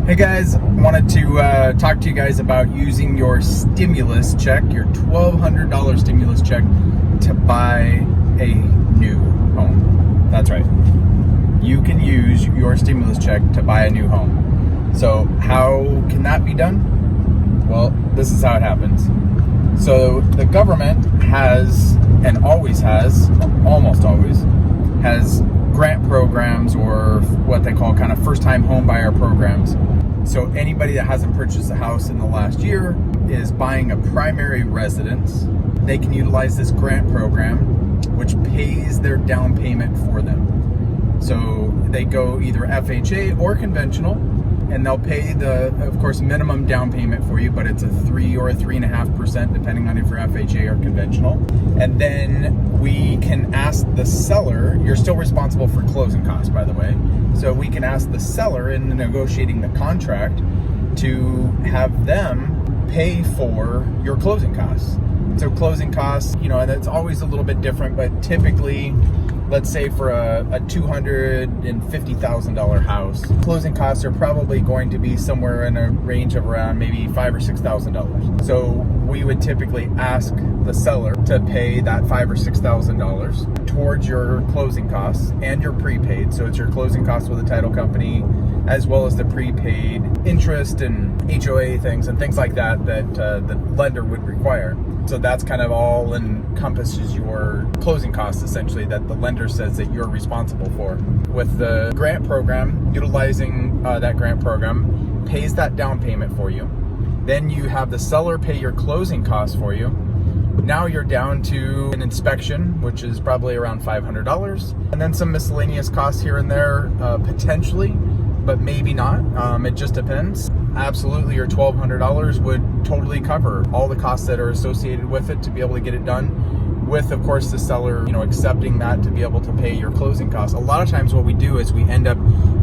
Hey guys, wanted to talk to you guys about using your stimulus check, your $1,200 stimulus check, to buy a new home. That's right. You can use your stimulus check to buy a new home. So how can that be done? Well, this is how it happens. So the government has, and always has, almost always, has grant programs, or what they call kind of first-time home buyer programs. So anybody that hasn't purchased a house in the last year is buying a primary residence. They can utilize this grant program, which pays their down payment for them. So they go either FHA or conventional, and they'll pay the, of course, minimum down payment for you, but it's a 3 or a 3.5%, depending on if you're FHA or conventional. And then we can ask the seller, you're still responsible for closing costs, by the way. So we can ask the seller in negotiating the contract to have them pay for your closing costs. So closing costs, you know, and it's always a little bit different, but typically, let's say for a $250,000 house, closing costs are probably going to be somewhere in a range of around maybe $5,000 or $6,000. So we would typically ask the seller to pay that $5,000 or $6,000 towards your closing costs and your prepaid. So it's your closing costs with the title company, as well as the prepaid interest and HOA things and things like that that the lender would require. So that's kind of all encompasses your closing costs, essentially, that the lender says that you're responsible for. With the grant program, utilizing that grant program pays that down payment for you. Then you have the seller pay your closing costs for you. Now you're down to an inspection, which is probably around $500, and then some miscellaneous costs here and there, potentially, but maybe not. It just depends. Absolutely, your $1,200 would totally cover all the costs that are associated with it to be able to get it done, with, of course, the seller, you know, accepting that to be able to pay your closing costs. A lot of times what we do is we end up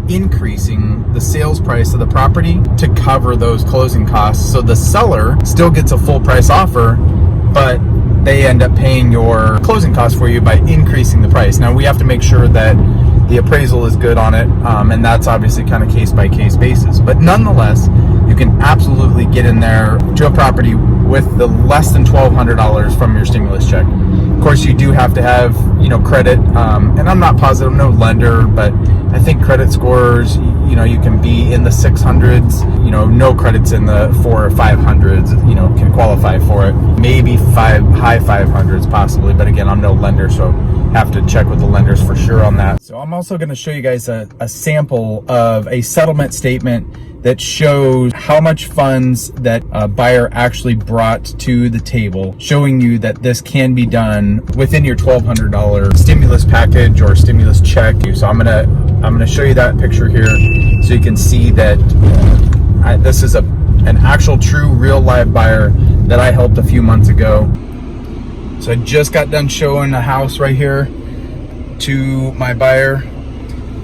increasing the sales price of the property to cover those closing costs. So the seller still gets a full price offer, but they end up paying your closing costs for you by increasing the price. Now we have to make sure that the appraisal is good on it, and that's obviously kind of case-by-case basis. But nonetheless, you can absolutely get in there to a property with the less than $1,200 from your stimulus check. Of course, you do have to have, you know, credit, and I'm not positive, I'm no lender, but I think credit scores, you know, you can be in the 600s, you know, no credits in the 400 or 500s, you know, can qualify for it. Maybe high 500s possibly, but again, I'm no lender, so have to check with the lenders for sure on that. So I'm also going to show you guys a sample of a settlement statement that shows how much funds that a buyer actually brought to the table, showing you that this can be done within your $1,200 stimulus package or stimulus check. So I'm gonna show you that picture here, so you can see that this is an actual, true, real live buyer that I helped a few months ago. So I just got done showing a house right here to my buyer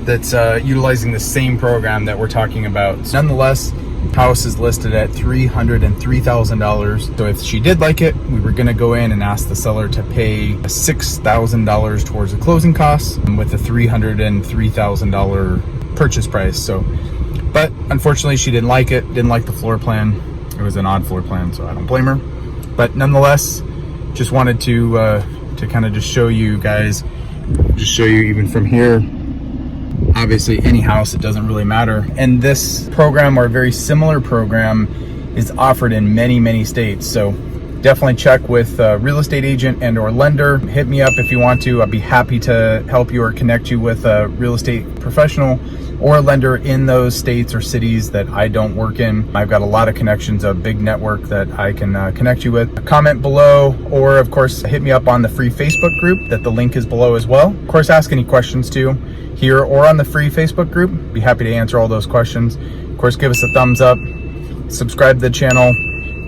that's utilizing the same program that we're talking about. Nonetheless, house is listed at $303,000. So if she did like it, we were gonna go in and ask the seller to pay $6,000 towards the closing costs with a $303,000 purchase price. So, but unfortunately she didn't like it, didn't like the floor plan. It was an odd floor plan, so I don't blame her. But nonetheless, just wanted to kind of just show you guys, even from here. Obviously, any house, it doesn't really matter. And this program, or a very similar program, is offered in many, many states. So definitely check with a real estate agent and or lender. Hit me up if you want to. I'd be happy to help you or connect you with a real estate professional or a lender in those states or cities that I don't work in. I've got a lot of connections, a big network that I can connect you with. Comment below, or of course, hit me up on the free Facebook group that the link is below as well. Of course, ask any questions too, here or on the free Facebook group. Be happy to answer all those questions. Of course, give us a thumbs up, subscribe to the channel,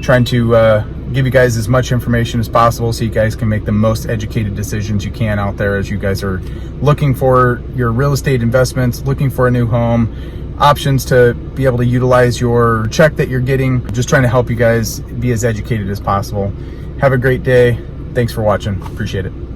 trying to give you guys as much information as possible so you guys can make the most educated decisions you can out there as you guys are looking for your real estate investments, looking for a new home, options to be able to utilize your check that you're getting. Just trying to help you guys be as educated as possible. Have a great day. Thanks for watching. Appreciate it.